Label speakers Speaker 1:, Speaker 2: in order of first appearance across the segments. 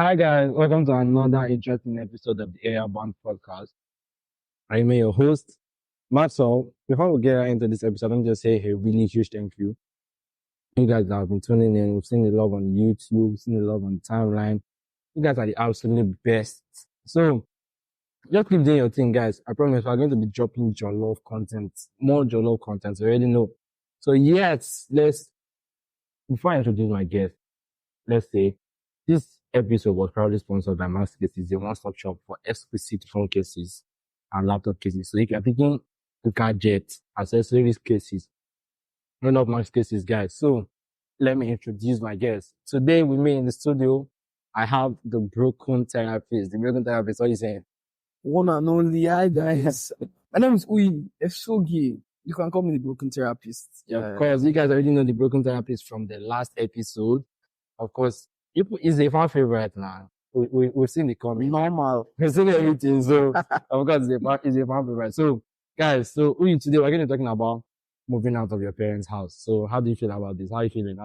Speaker 1: Hi guys, welcome to another interesting episode of the AreaBantz Podcast. I'm your host, Matt. So before we get right into this episode, let me just say a really huge thank you. You guys that have been tuning in, we've seen the love on YouTube, we've seen the love on the timeline. You guys are the absolute best. So just keep doing your thing, guys. I promise we're going to be dropping jollof content, more jollof content. You already know. So yes, before I introduce my guest, let's say this episode was proudly sponsored by Max Cases, a one-stop shop for exquisite phone cases and laptop cases. So if you're picking gadgets, accessories cases, run up Max Cases, guys. So let me introduce my guest. Today with me in the studio, I have the broken therapist. The broken therapist, what are you saying?
Speaker 2: One and only, hi guys. My name is Uyi Eshogi. You can call me the broken therapist.
Speaker 1: Yeah, of course. You guys already know the broken therapist from the last episode. Of course, it's a fan favorite now. We've seen the comment.
Speaker 2: Normal.
Speaker 1: We've seen everything. So, of course, it's a fan favorite. So, guys, Uyi, today we're going to be talking about moving out of your parents' house. So, how do you feel about this? How are you feeling?
Speaker 2: Eh?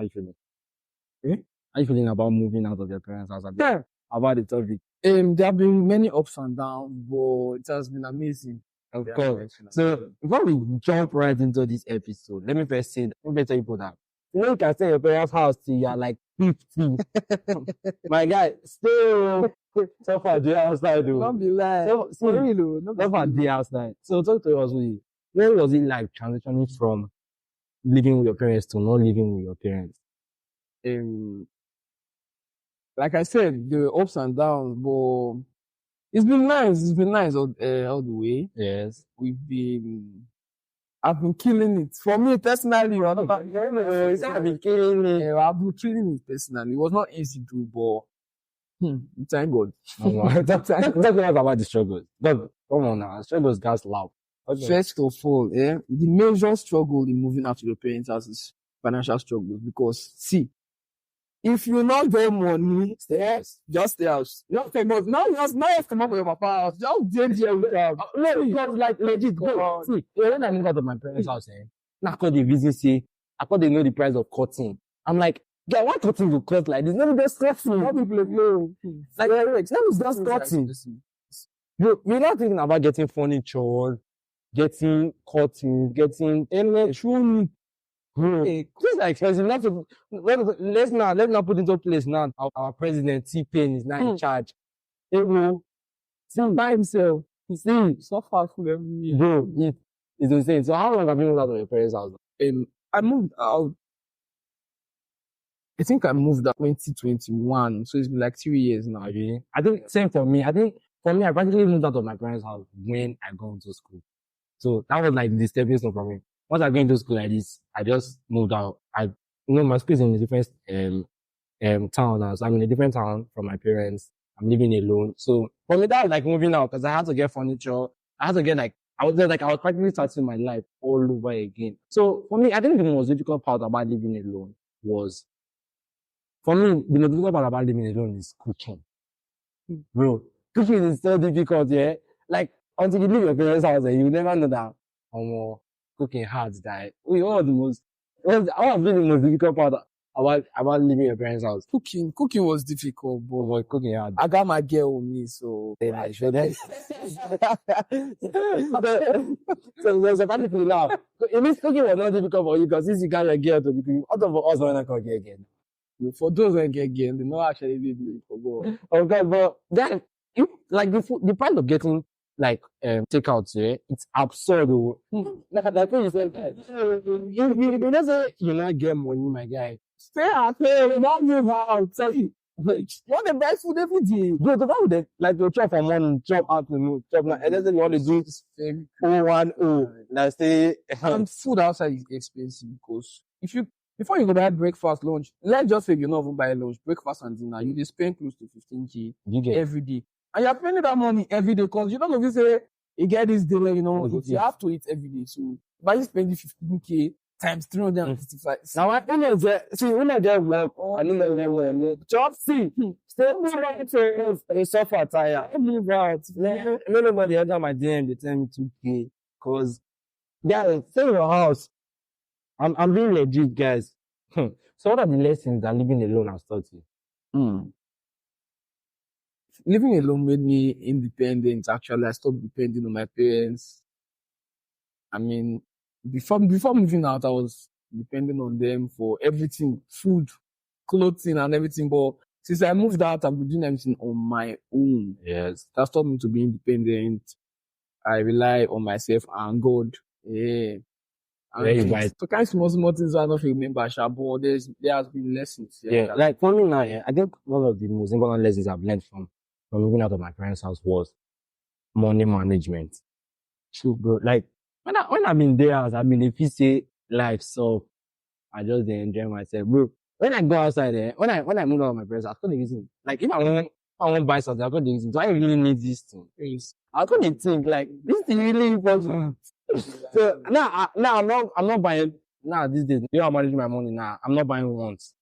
Speaker 1: How are you feeling about moving out of your parents' house?
Speaker 2: Yeah.
Speaker 1: About the topic.
Speaker 2: There have been many ups and downs, but it has been amazing.
Speaker 1: Of course. So, before we jump right into this episode, let me first tell you that. You can stay in your parents' house till you're like 50. My guy, still so far the outside though.
Speaker 2: Don't be lying.
Speaker 1: So far the outside. So talk to us, when was it like transitioning from living with your parents to not living with your parents?
Speaker 2: Like I said, the ups and downs, but it's been nice. It's been nice all the way.
Speaker 1: Yes.
Speaker 2: I've been killing it. For me personally, I've
Speaker 1: been killing it.
Speaker 2: I've been killing it personally. It was not easy to, but thank God.
Speaker 1: Talk about the struggles. But come on now, struggles gas loud.
Speaker 2: First of all, the major struggle in moving out to your parents' house is financial struggles. Because see, if you not get money, just stay out. Not famous. Now you have come up with your papa house. Just get there with them.
Speaker 1: No, because like legit, go. See, when I moved out of my parents' house, now I call the visit say, I thought they know the price of cutting. I'm like, yeah, why cutting will cost like this? Let me just stressful. How people know? Like, it's just cutting. We're not thinking about getting furniture, getting cutting, getting any shoe. Things are expensive. Let's not put into place now. Our president T-Pain is now in charge. He will by himself.
Speaker 2: So far from every year.
Speaker 1: Bro, it's insane. So how long have you moved out of your parents' house?
Speaker 2: I moved out. I think I moved out 2021. So it's been like 3 years now.
Speaker 1: Really? I think same for me. I practically moved out of my parents' house when I got into school. So that was like the stepping stone for me. Once I got into school like this, I just moved out. My school is in a different town now. So I'm in a different town from my parents. I'm living alone. So for me, that was like moving out because I had to get furniture. I had to get I was practically starting my life all over again. So for me, I think the most difficult part about living alone was, for me, the most difficult part about living alone is cooking. Bro, cooking is so difficult, yeah? Like, until you leave your parents' house, you never know that, cooking hard that what was really the most difficult part about leaving your parents' house?
Speaker 2: Cooking was difficult, but
Speaker 1: cooking hard.
Speaker 2: I got my girl with me, so
Speaker 1: so there's a funny thing now. It means cooking was not difficult for you because since you got your girl to be cooking, out of us when I can get again.
Speaker 2: For those who get again, they know actually did it for go.
Speaker 1: Okay, but then the price of getting takeout, it's absurd. Like you said, you just say you not get money, my guy. Stay at home, not move out.
Speaker 2: What the best food every day?
Speaker 1: Bro, the one with you chop for morning, chop afternoon, chop night. And that's what you want to do. 010. Let's say
Speaker 2: and food outside is expensive because before you go buy breakfast, lunch, let's just say you not even buy lunch, breakfast and dinner, you spend close to 15K every day. And you're spending that money every day because you don't know if you say you get this delay, you have to eat every day. So by you spending 15K times 365.
Speaker 1: Now I know when I get work, I know just see, stay move out a sofa tire. Move out. Nobody under my DM they tell me 2K because stay in your house. I'm being legit, guys. So what are the lessons that living alone has taught you?
Speaker 2: living alone made me independent. Actually, I stopped depending on my parents. I mean, before moving out, I was depending on them for everything, food, clothing, and everything. But since I moved out, I've been doing everything on my own.
Speaker 1: Yes.
Speaker 2: That taught me to be independent. I rely on myself and God. Yeah. And
Speaker 1: Right.
Speaker 2: so kind of small things I don't remember, but there has been lessons.
Speaker 1: Yeah, like for me now, I think one of the most important lessons I've learned from moving out of my parents' house was money management. True, bro. Like when I'm in their house, I mean, if you say life, so I just enjoy myself, bro. When I go outside there, when I move out of my parents' house, I couldn't reason. Like if I want to buy something, I couldn't reason. Do I really need this thing? I couldn't think like this thing really important. So now I'm not buying now these days. You know, I'm managing my money now. I'm not buying wants.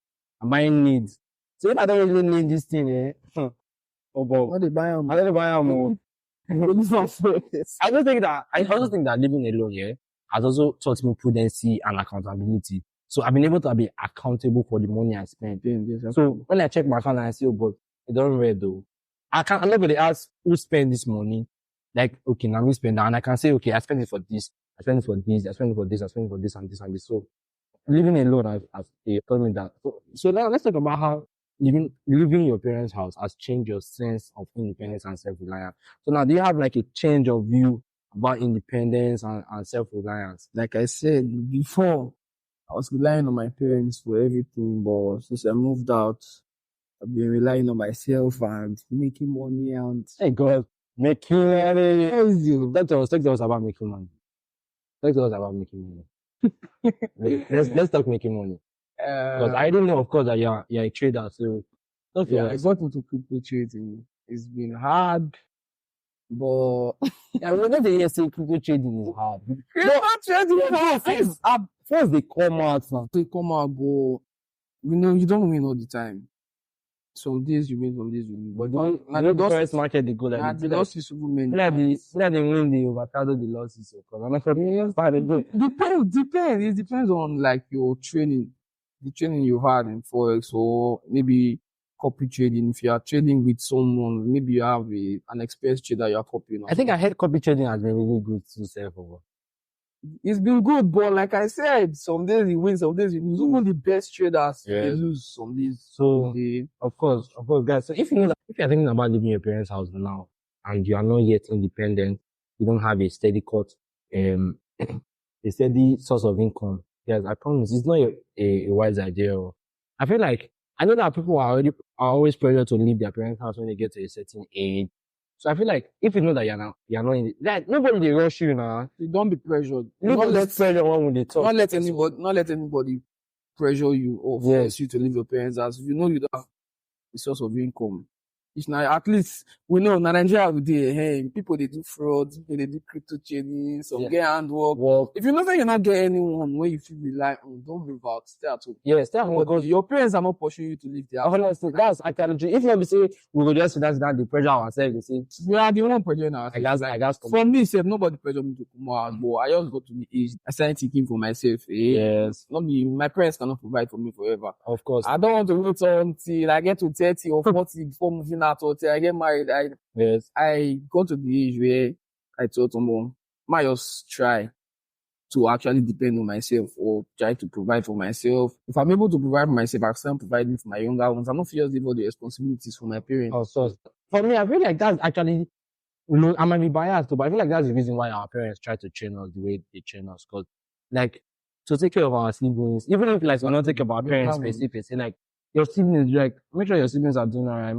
Speaker 1: I'm buying needs. So if I don't really need this thing, oh, but
Speaker 2: What they buy them?
Speaker 1: I don't buy them. I also think that living alone here has also taught me prudency and accountability. So I've been able to be accountable for the money I spend. So when I check my account and I say, oh, but it don't read though. I'm not going to ask who spent this money. Like, okay, now we spend that. And I can say, okay, I spend it for this. I spend it for this. I spend it for this. I spend it for this and this and this. So living alone has taught me that. So now let's talk about how living in your parents' house has changed your sense of independence and self-reliance. So now, do you have like a change of view about independence and self-reliance?
Speaker 2: Like I said before, I was relying on my parents for everything, but since I moved out, I've been relying on myself and making money and
Speaker 1: hey God, making money. Talk to us about making money. Talk to us about making money. let's talk making money. Because I didn't know, of course, that you're a trader. So
Speaker 2: I got into crypto trading. It's been hard, but
Speaker 1: I remember the year saying crypto trading is hard.
Speaker 2: Crypto trading is hard.
Speaker 1: First they come out, man.
Speaker 2: They come out, but you don't win all the time. Some days you win, some days you lose.
Speaker 1: But the first market they go like
Speaker 2: the losses will many.
Speaker 1: Let they win, they overshadow the losses.
Speaker 2: Depends. It depends on like your training, the training you had in forex, or maybe copy trading. If you are trading with someone, maybe you have an experienced trader you are copying.
Speaker 1: I think I heard copy trading has been really good to self over.
Speaker 2: It's been good, but like I said, some days you win, some days you lose. Even the best traders they lose some days.
Speaker 1: So of course, guys. So if you're thinking about leaving your parents' house now and you are not yet independent, you don't have a steady a steady source of income. Yes, I promise it's not a wise idea. I feel like I know that people are always pressured to leave their parents' house when they get to a certain age. So I feel like if you know that you're not in it, like nobody they rush you now.
Speaker 2: You don't be pressured.
Speaker 1: Not let pressure one when they talk.
Speaker 2: Not let anybody pressure you or force you to leave your parents' house. If you know you don't have a source of income. It's now at least we know in Nigeria we do people they do fraud, people they do crypto trading, some get handwork. If you know that you're not getting anyone where you feel rely on, don't move out, stay at home.
Speaker 1: Yeah, stay at home because
Speaker 2: your parents are not pushing you to leave their house.
Speaker 1: Honestly, that's actually if you say we will just that's the pressure ourselves, they say
Speaker 2: we are the one pressuring ourselves.
Speaker 1: I guess
Speaker 2: for me, nobody pressure me to come out, but I just got to the age. I started thinking for myself.
Speaker 1: Yes.
Speaker 2: Not me, my parents cannot provide for me forever.
Speaker 1: Of course.
Speaker 2: I don't want to wait until I get to 30 or 40 before moving out or till I get married. I got to the age where I thought, might just try to actually depend on myself or try to provide for myself. If I'm able to provide for myself, I can provide for my younger ones. I'm not just leave all the responsibilities for my parents.
Speaker 1: Oh, so for me, I feel like that's actually, I might be biased, but I feel like that's the reason why our parents try to train us the way they train us. Because, like, to take care of our siblings, even if like we're not taking care of our parents specifically, like your siblings, like make sure your siblings are doing alright.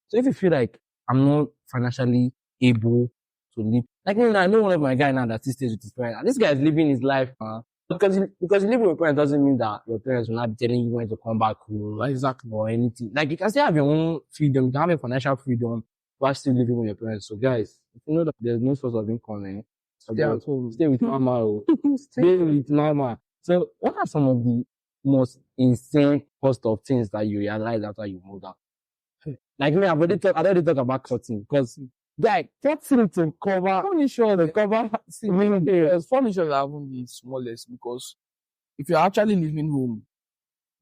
Speaker 1: So if you feel like I'm not financially able to live, like I know one of my guys now that still stays with his parents, and this guy is living his life, because you live with your parents doesn't mean that your parents will not be telling you when to come back home, exactly, or anything. Like you can still have your own freedom, you can have a financial freedom while still living with your parents. So guys, if you know that there's no source of income, stay with mama. Stay with mama. So what are some of the most insane cost of things that you realize after you moved out? Like me, I already talk about cutting because like cutting to cover furniture,
Speaker 2: furniture are even the smallest because if you're actually living home,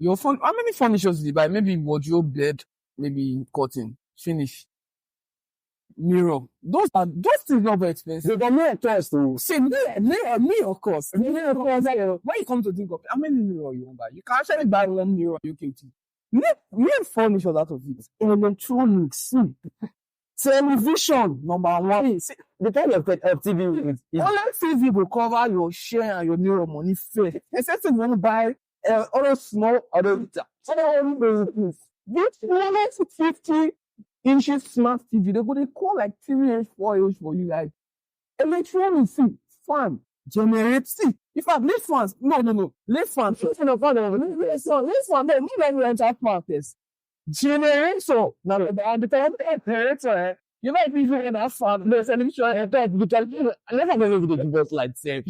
Speaker 2: how many furnitures did you buy? Maybe wardrobe, bed, maybe curtain, finish. mirror. Those things not very expensive.
Speaker 1: They mirror cost too.
Speaker 2: See, mirror cost. Mirror cost. When you come to think of it, how many mirror you want buy? You can actually buy one mirror UKT. Make furniture out of it. Electronics. Television, number one.
Speaker 1: See, the kind of TV is
Speaker 2: only TV will cover your share and your mirror money first. Except if you want to buy other small other this 50 inches smart TV, they're going to call like 3 inch, 4 inch for you guys. Electronics, see, fan, generate, see. In fact, let's fans, no. Let's fans, let's fan, then move like rent fan first. Generator, now the time generator, you might be doing that fan, there's an issue, and let's have a little bit of light save.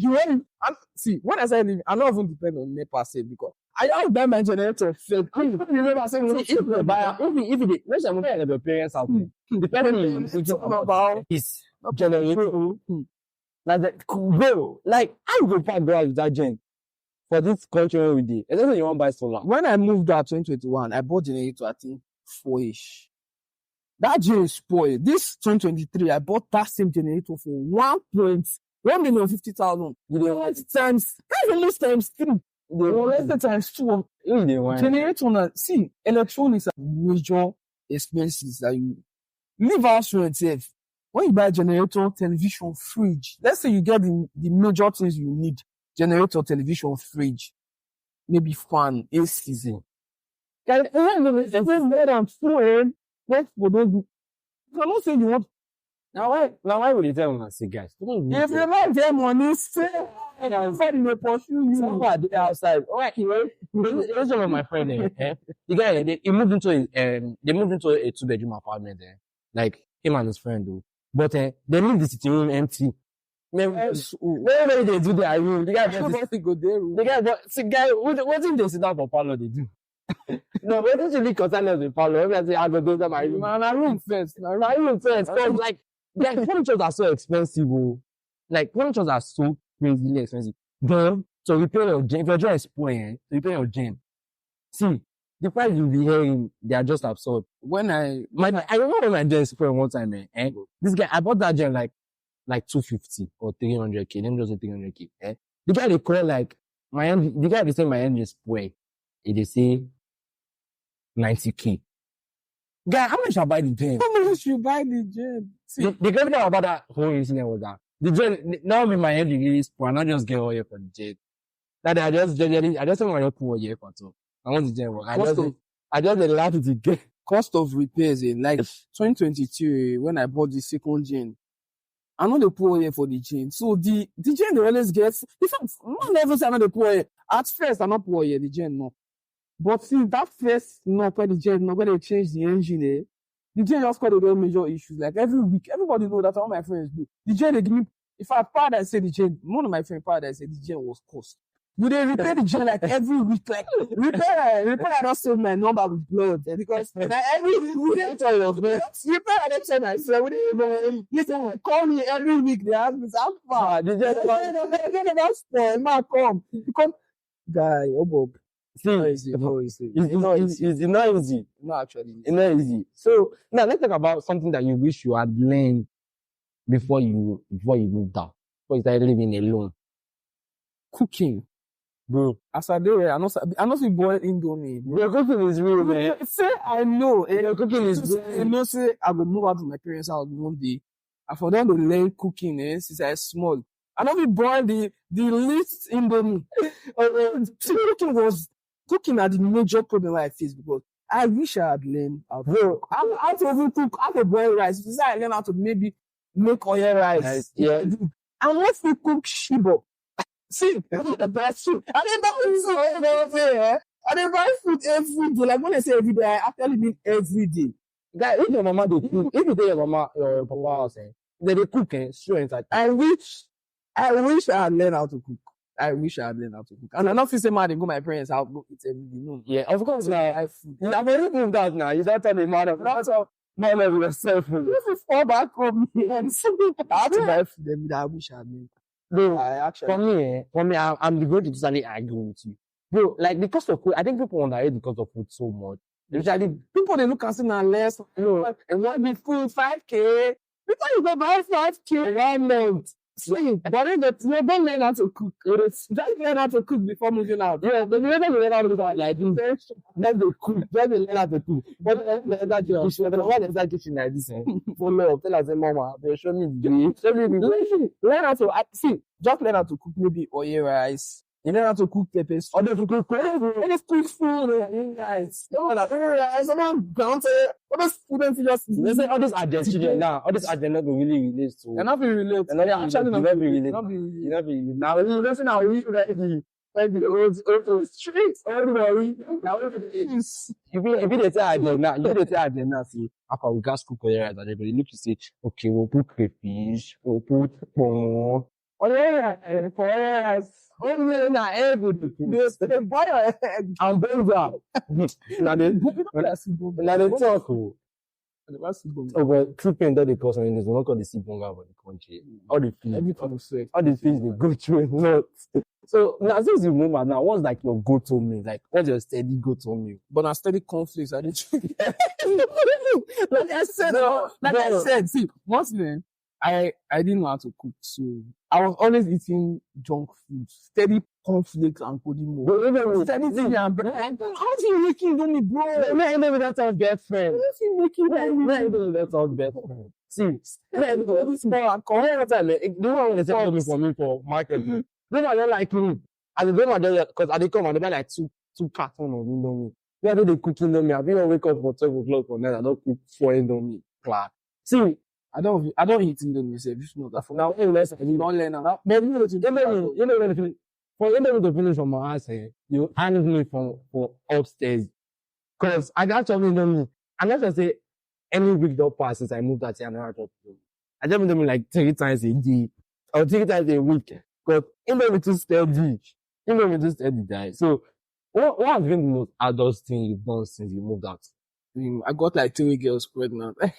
Speaker 2: See, when I say I'm not even depend on NEPA save because I don't buy my generator. So, remember saying if you buy, if let's say I'm your parents out there, depending on about is generator. Like I will find girls with that gen for this culture we did. Especially you want to buy solar. When I moved out 2021, I bought generator, I think 4-ish. That gen is spoiled. This 2023, I bought that same generator for 1,150,000. You know, times, that's almost times 3. Less times 2. Generator, see, electronics are major expenses that you leave house rent safe. When you buy a generator, television, fridge, let's say you get the major things you need. Generator, television, fridge, maybe fan, AC. Can you say you want? Now why would you tell me, say guys? If you like them money, say and may pursue you. Somebody outside. Alright, that's one of my friends. The guy they moved into a 2-bedroom apartment there. Like him and his friend do. But they leave the sitting room empty. Whenever they do their room, the guy just go there. The guy, what if they sit down for parlor? They do. No, what does really concern us in parlor? I say I go do that my room. My room first. My room first. Cause like furnitures are so expensive. Like furnitures are so crazily expensive. Then to repair your gen, if your gen is spoiled, to repair your gen. See, the price you'll be hearing, they are just absurd. When I remember when my gen spoiled one time, this guy, I bought that gen like 250 or 300k. Let me just say 300k. The guy they call like the guy they say my engine is spoiled. They say 90k. Guy, how much I buy the gen? How much you buy the gen? See, the great thing about that whole incident was that the gen now me my engine really spoiled. I not just get all here for the gen. That I just want to put all here for two. I want the gen work. I just laugh at the gen. Cost of repairs in like 2022 when I bought the second gen. I know they pour here for the gen. So the gen they always get. In fact, not every time they pour here. At first, I not pour here the gen no. But since that first knock where the gen knock when they change the engine, the gen just got a major issues. Like every week, everybody know that all my friends do. The gen they give me. If I paradise say the gen, one of my friends paradise said the gen was cost. Would they repair the gen like every week? Like repair I don't save my number with blood because like, every week we don't tell you repair I don't save my friend. Listen, call me every week. They ask me how far. The gen don't spoil. Man, come. You come, guy. Oh, Bob. It's not easy. No, actually, it's not easy. So now let's talk about something that you wish you had learned before you moved out. Before you started living alone. Cooking. Bro, as I do, I know see boil Indomie. Your cooking is real, man. Say I know. Your cooking is real. You know, say I will move out to my parents' house one day. And for them to learn cooking, since I was small. I know we boil the least Indomie. Cooking had the major problem I faced because I wish I had learned how to cook. How to even cook, how to boil rice. Since I learned how to maybe make oil rice. Yeah. And let's cook shibo. See, the best food. I didn't buy food every day. Like when I say every day, I actually mean every day. Guy, if your mama do cook, if you tell your mama or papa house, they cook sure inside. I wish I had learned how to cook. And I'm not saying man, they go my parents' house, go eat every day. No. Yeah, of course now. I food. I'm very good that now. You don't tell the man. That's how my level of self. If you fall back home, I have to buy food every day. I wish I had learned. Bro, for me, I'm the going to totally agree with you. Bro, like the cost of food, I think people underrate the cost of food so much. Usually, people they look and say now less. And what be food 5k? Before you go buy 5K 1 month. See, but then you don't learn how to cook. Just learn how to cook before moving out. Yeah, but you never learn how to cook like this. Then they cook. Then they learn how to cook. But that what is that kitchen like this? Follow up. Tell us, Mama, they show me the learn how to see. Just learn how to cook maybe oil rice. You learn how to cook peppers. Or to cook food, guys. Someone ground all those students just
Speaker 1: They say all these agents now, all these agents not really relate to.
Speaker 2: they're not being related.
Speaker 1: They're not
Speaker 2: Actually
Speaker 1: not
Speaker 2: not
Speaker 1: really
Speaker 2: being
Speaker 1: related.
Speaker 2: related.
Speaker 1: You not be
Speaker 2: Now we listen now we like the old streets. Everybody. Now
Speaker 1: if they say agent now, if they say agent now, see after we gas cook oil rice, everybody look to say, okay, we'll put crayfish, we'll put pork.
Speaker 2: for us. Only na everybody. They buy your egg
Speaker 1: And burger. Now they talk. Oh, but tripping that they cause something is not called the sea bunga for the country. All the fees,
Speaker 2: Everything is sweet.
Speaker 1: all the fees they go through a lot. So now since you remember now, what's like your go-to meal? Like what's your steady go-to meal?
Speaker 2: But I study conflicts. I didn't. Like I said, see, once then, I didn't know how to cook, so I was always eating junk food, steady conflicts and podimo. Steady thing and bread. How do you make Indomie, bro?
Speaker 1: Maybe that's our best friend.
Speaker 2: How do you make Indomie?
Speaker 1: Maybe that's our best friend. See, small alcohol time. No one will say for me for marketing. They don't like me. And they don't like because I come and they buy like two cartons of Indomie. Where do they cook Indomie? I don't wake up for 12 o'clock for night. I don't cook 4 Indomie. Class. See,
Speaker 2: I don't eat Indomie. Say, you should know that.
Speaker 1: now, unless I
Speaker 2: You don't learn now.
Speaker 1: But you know when I finish, for Indomie to finish from my house, you hand me from upstairs. Because I got to Indomie. I'm not going to say any week don't pass since I moved out here and I never talked to them. I just Indomie like 3 times a day or 3 times a week. Because Indomie too steady. Indomie too steady, guys. So, what has been the most adult thing you've done since you moved out?
Speaker 2: I got like 3 girls pregnant. What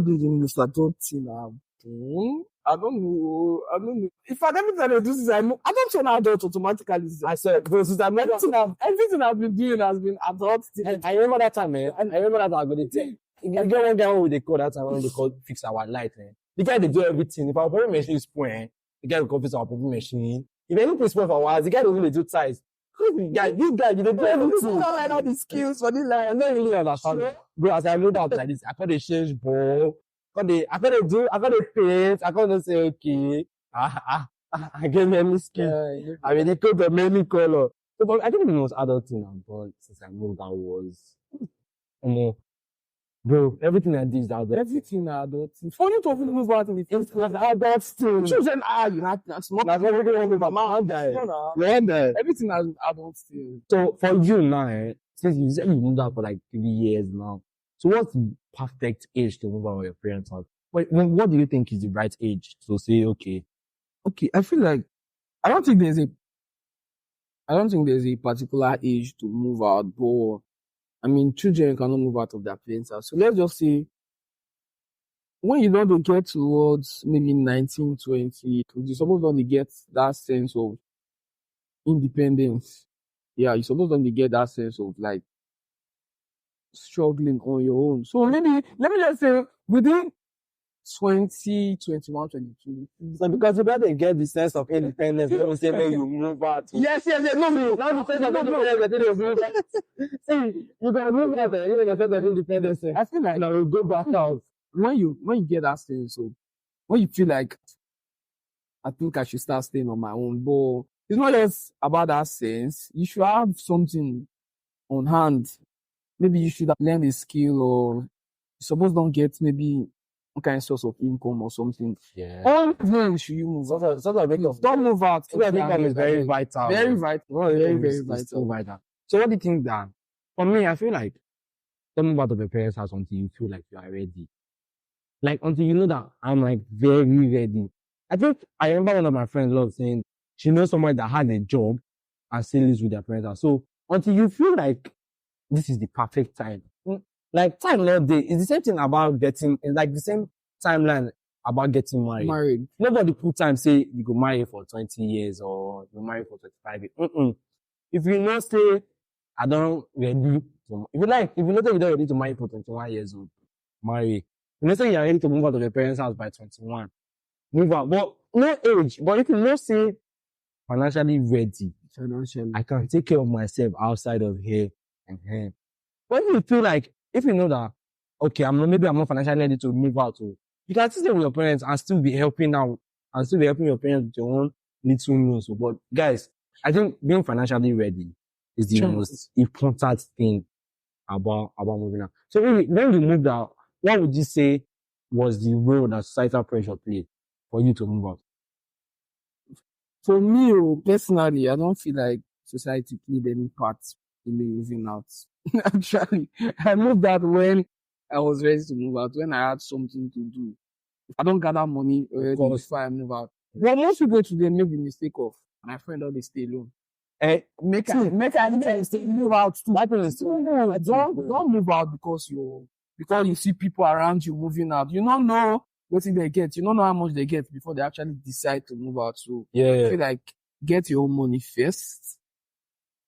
Speaker 2: did you Mr. Dotty now? I don't know. If I never tell you this, I don't turn adult automatically. I said, everything I've been doing has been adult.
Speaker 1: I remember that time, man. I remember that I'm going to take. You get one guy with the code that time when they call fix our light, man. The guy they do everything. If our problem machine is spoiled, the guy will come fix our problem machine. If anything spoiled for a while, the guy will really do size. This guy, you do everything.
Speaker 2: I don't learn all the skills for this line.
Speaker 1: I don't really understand.
Speaker 2: Sure.
Speaker 1: Bro, as I moved out like this, I can't change ball. I can't paint. I can't say, okay. I get many skills. I mean, they could be many color. So, but I think the most adult thing I've done since I moved out was, bro, everything I did is adult.
Speaker 2: Everything adult. For you to move out in the
Speaker 1: Adult still.
Speaker 2: children are you not small.
Speaker 1: That's what we're going to do.
Speaker 2: Everything as adult still.
Speaker 1: So for you now, since you said you moved out for like 3 years now, so what's the perfect age to move out with your parents' house? What do you think is the right age to say, okay?
Speaker 2: Okay, I feel like I don't think there's a particular age to move out, but I mean children cannot move out of their parents' house. So let's just say when you don't get towards maybe 19, 20, you're supposed to get that sense of independence. Yeah, you're supposed to get that sense of like struggling on your own. So maybe let me just say within 20, 21, 22.
Speaker 1: So because you better get the sense of independence, don't say when you move out.
Speaker 2: Yes. No.
Speaker 1: Not the sense of independence, but you move out. See, you can move out, you know the sense of independence.
Speaker 2: I feel like
Speaker 1: Now you go back out.
Speaker 2: when you get that sense of when you feel like I think I should start staying on my own, but it's not just about that sense. You should have something on hand. Maybe you should have learned a skill or you suppose don't get maybe some kind of source of income or something.
Speaker 1: Yeah.
Speaker 2: All when should you move out?
Speaker 1: Sort of income.
Speaker 2: Don't move out.
Speaker 1: Income is very vital.
Speaker 2: Very vital. Very
Speaker 1: It's
Speaker 2: vital.
Speaker 1: so vital. So what do you think that? For me, I feel like don't move out of your parents' house until you feel like you are ready. Like until you know that I'm like very ready. I think I remember one of my friends loved saying she knows someone that had a job and still lives with their parents' house. So until you feel like this is the perfect time. Like time not day. It's the same thing about getting, it's like the same timeline about getting married. Nobody put time say you go marry for 20 years or you marry for 25 years. if you not say, I don't ready to, if you know that you don't ready to marry for 21 years old, marry. If you know say you're ready to move out of your parents' house by 21, move out. But no age. But if you not say financially ready, I can take care of myself outside of here and here. But if you feel like, if you know that, okay, maybe I'm not financially ready to move out, so you can still stay with your parents and still be helping out and still be helping your parents with your own little means. But guys, I think being financially ready is the most important thing about moving out. So when you moved out, what would you say was the role that societal pressure played for you to move out?
Speaker 2: For me, personally, I don't feel like society played any part in me moving out. Actually, I moved out when I was ready to move out, when I had something to do. If I don't gather money already before I move out. Well, most people today make the mistake of, my friend always stay alone. Make I move out too. Don't move out because you see people around you moving out. You don't know what they get. You don't know how much they get before they actually decide to move out. So I feel like get your own money first,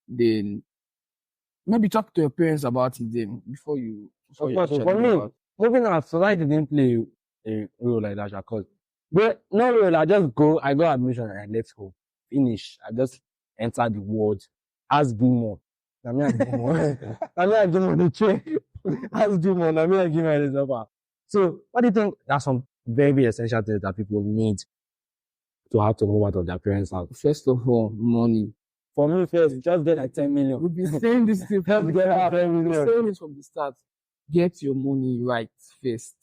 Speaker 2: then maybe talk to your parents about it then before you actually move out.
Speaker 1: Moving out, society didn't play a role like that, because no role. I got admission and let's go. Finish. I just enter the world. Ask do more. I do more. I do more the train. Ask do more. I give myself up. So what do you think? That's some very essential things that people need to have to move out of their parents' house.
Speaker 2: First of all, money.
Speaker 1: For me, first, just get like 10 million.
Speaker 2: We've been saying this to help get out. We've been saying this from the start. Get your money right first.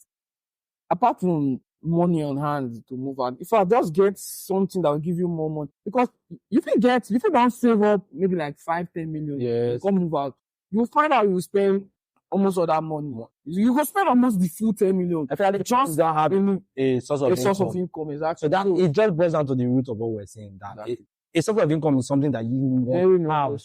Speaker 2: Apart from money on hand to move out, if I just get something that will give you more money, because if you don't save up maybe like 5-10 million, you come move out, you'll find out you spend almost all that money. You go spend almost the full 10 million.
Speaker 1: I feel like just don't have a source of income.
Speaker 2: Exactly.
Speaker 1: So that it just boils down to the root of what we're saying. That a source of income is something that you have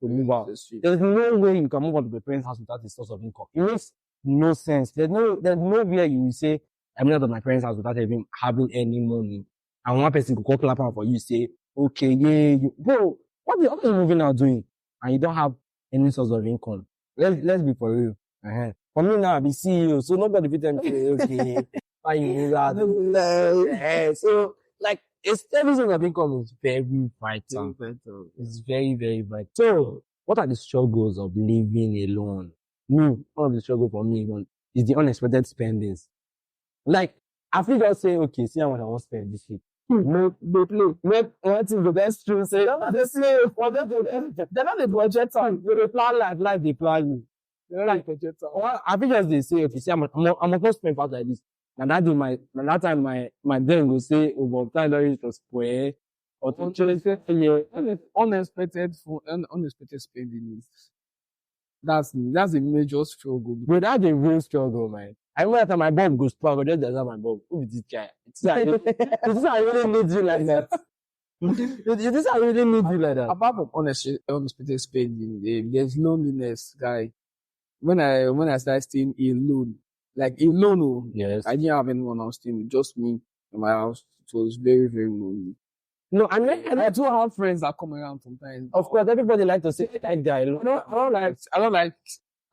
Speaker 1: to move out. There's no way you can move out of the parents' house without a source of income. It makes no sense. There's no way you will say, I'm out of my parents' house without even having any money. And one person could call clap for you, say, okay, bro, what are you moving out doing? And you don't have any source of income. Let's be for real. For me now, I be CEO, so nobody will tell me, okay, why you move out? So, like, a stable source of income is very vital. It's very, very vital. So, what are the struggles of living alone? One of the struggles for me is the unexpected spendings. Like, I feel just say, okay, see how much I want to spend this week. No, they play. One thing the best true say, they're not the budget time. They plan life, they plan you. They're not like budget time. I feel just they say, okay, see, I'm going to spend part like this. And that time my brain will say, over time, there is to spoil. Or to
Speaker 2: unexpected spending is. That's a major struggle.
Speaker 1: But that's a real struggle, man. I remember that time my mom goes struggle, just as my mom. Who is this guy? It's like, I really need you like that. This I really need you like that.
Speaker 2: Apart from unexpected spending, there's loneliness, guy. When I started staying alone, yes. I didn't have anyone else staying with, just me in my house. It was very, very lonely.
Speaker 1: No, I
Speaker 2: do have friends that come around sometimes.
Speaker 1: Of course, everybody likes to say that guy.
Speaker 2: I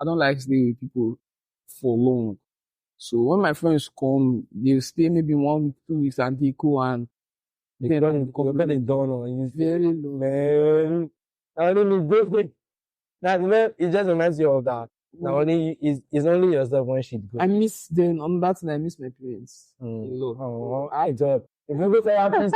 Speaker 2: don't like staying with people for long. So when my friends come, they stay maybe 1 week, 2 weeks, and they go and
Speaker 1: they don't come. They don't know. It's
Speaker 2: very low.
Speaker 1: Man, I don't mean that. It just reminds you of that. Now it's only yourself when she goes.
Speaker 2: I miss them. On that night, I miss my parents.
Speaker 1: I job. If you go therapist,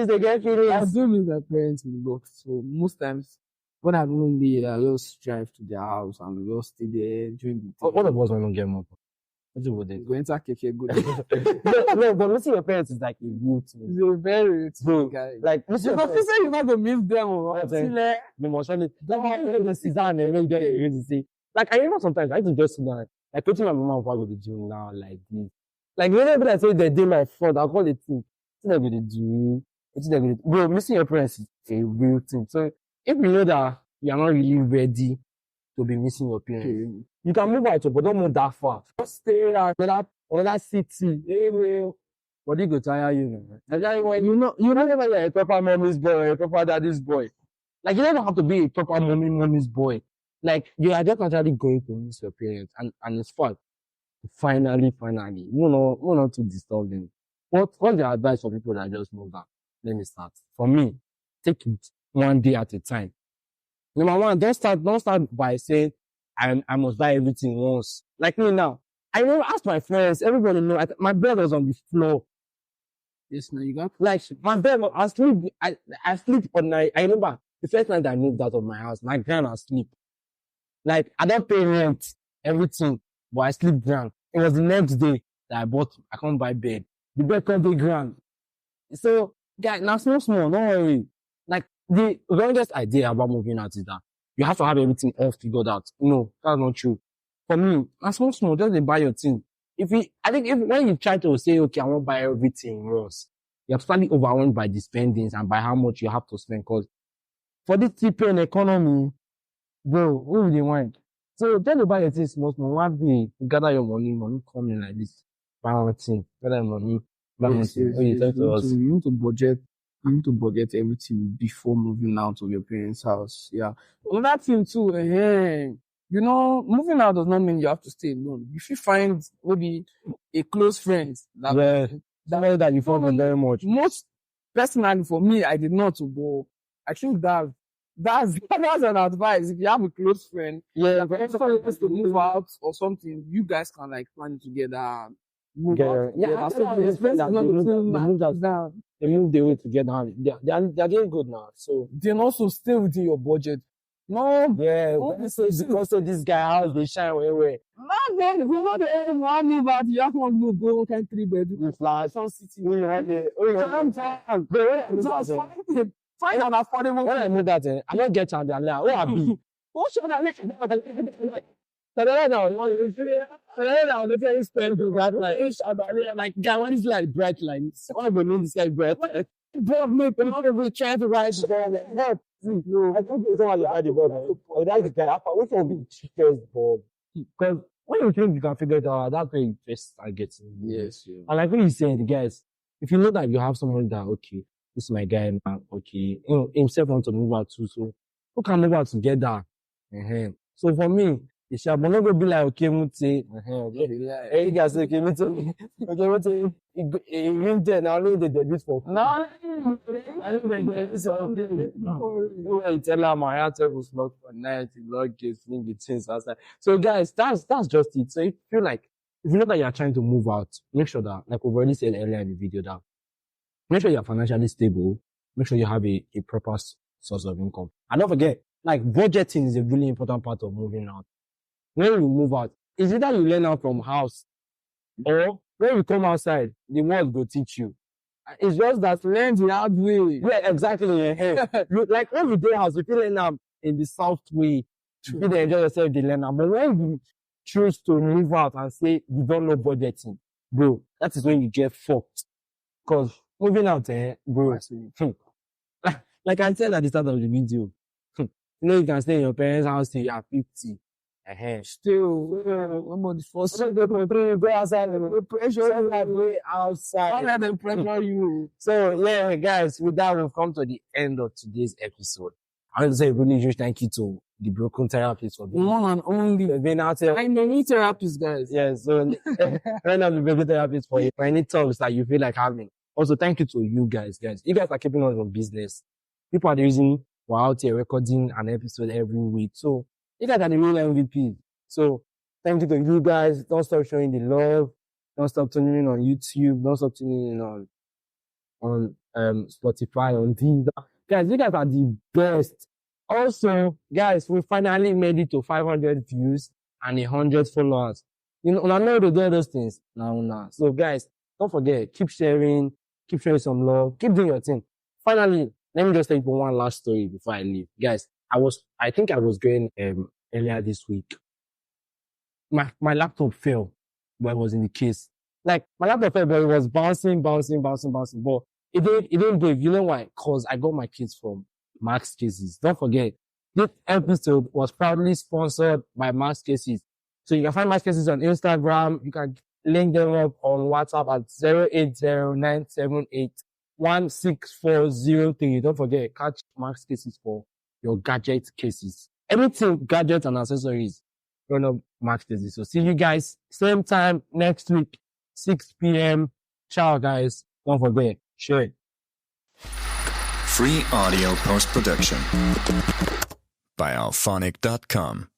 Speaker 1: they get feelings.
Speaker 2: I do miss my parents a lot. So most times, when I'm lonely, I just drive to their house and we just stay there during the day.
Speaker 1: What about when you get more? What do you do?
Speaker 2: Go enter keke, go.
Speaker 1: No, but missing your parents is like a root.
Speaker 2: It's a very root guy.
Speaker 1: Like, missing your parents.
Speaker 2: You're not going to miss them.
Speaker 1: Like, I remember sometimes I used to just sit down. Like, putting my mama and papa go to the gym now, like this. Like, whenever I say they do my fault, I'll call it thing. What they're going to do? Bro, missing your parents is a real thing. So, if you know that you're not really ready to be missing your parents, you can move out, but don't move that far. Just stay at another city. But they go tire you, man. You know, you're a proper mommy's boy or a proper daddy's boy. Like, you don't have to be a proper mommy's boy. Like, you are just naturally going to miss your parents, and it's fun. Finally, we're not to disturb them. What's the advice for people that just move out? Let me start. For me, take it one day at a time. Number one, don't start by saying, I must buy everything once. Like me now. I remember, ask my friends, everybody know, my bed was on the floor.
Speaker 2: Yes, now you got.
Speaker 1: Like, my bed, I sleep on night. I remember the first night I moved out of my house, my grand asleep. Like, I don't pay rent, everything, but I sleep grand. It was the next day that I can't buy bed. The bed can't be grand. So, guys, now small, don't worry. Like, the longest idea about moving out is that you have to have everything all figured out. No, that's not true. For me, now small, just buy your thing. When you try to say, okay, I won't buy everything else, you're slightly overwhelmed by the spendings and by how much you have to spend. Cause for this cheap economy, bro, who will they want? So just buy your thing small. One day, you gather your money come in like this. Buy one thing, gather your money, buy one thing.
Speaker 2: You need to budget. You need to budget everything before moving out of your parents' house. Yeah. Another thing too, moving out does not mean you have to stay alone. If you find maybe a close friend
Speaker 1: that you follow very much.
Speaker 2: Most personally for me, I did not, but I think that's an advice. If you have a close friend, if somebody wants to move out or something, you guys can like plan it together. They
Speaker 1: moved away together. They're doing good now. So
Speaker 2: then also stay within your budget. No,
Speaker 1: yeah. Also, this guy house they shine way.
Speaker 2: Man, we're not the only one move out. You have to move go 3 bedroom flat, some city. Find an affordable.
Speaker 1: When I move that, I don't get to the land. Where I be? What should I make? Like, guy, what is like bright lines? I don't even know this guy bright. Bob, make another trying to rise down. I think it's all you had the Bob. Oh, that's the guy. Which one be cheapest, Bob? Because when you think you can figure it out, that's where you first start getting.
Speaker 2: Yes, yeah.
Speaker 1: And like when you say the guys, if you know that you have someone that, okay, this is my guy now, okay, himself wants to move out too, so who can move out together? So for me, it's not going to be like, okay, hey guys, okay, even then, I know they did this for. No, I don't think this is tell her my heart was not for night, Lord gives me the things outside. So guys, that's just it. So if you know that you're trying to move out, make sure that, like we've already said earlier in the video, that make sure you're financially stable, make sure you have a proper source of income. And don't forget, like budgeting is a really important part of moving out. When you move out, it's either you learn out from house or when you come outside, the world will teach you. It's just that learn the hard way. Yeah, exactly. Like everyday house, if you learn them in the soft way, you enjoy yourself, they learn them. But when you choose to move out and say you don't know budgeting, bro, that is when you get fucked. Because moving out, bro, like I said at the start of the video, you can stay in your parents' house till you are 50.
Speaker 2: Still, the first go outside. Don't let them pressure you.
Speaker 1: So yeah, guys, with that we've come to the end of today's episode. I want to say a really huge thank you to the broken therapist for being
Speaker 2: one and only
Speaker 1: being out here.
Speaker 2: I need therapists, guys.
Speaker 1: Yeah, so right now the broken therapist for any talks that you feel like having. Also, thank you to you guys. You guys are keeping us on business. People are the reason we're out here recording an episode every week. So you guys are the real MVP. So thank you to you guys. Don't stop showing the love. Don't stop tuning in on YouTube. Don't stop tuning in on Spotify, on Deezer. Guys, you guys are the best. Also, guys, we finally made it to 500 views and 100 followers. I know to do those things now. So guys, don't forget, keep sharing some love, keep doing your thing. Finally, let me just tell you one last story before I leave. Guys, I think I was going earlier this week. My laptop fell while I was in the case. Like my laptop fell, but it was bouncing. But it didn't break. You know why? Because I got my keys from Max Cases. Don't forget, this episode was proudly sponsored by Max Cases. So you can find Max Cases on Instagram. You can link them up on WhatsApp at 08097816403. Don't forget, catch Max Cases for your gadget cases. Anything, gadgets and accessories, run up Max Daisy. So see you guys same time next week, 6 p.m. Ciao, guys. Don't forget, share it.
Speaker 3: Free audio post-production by alphonic.com.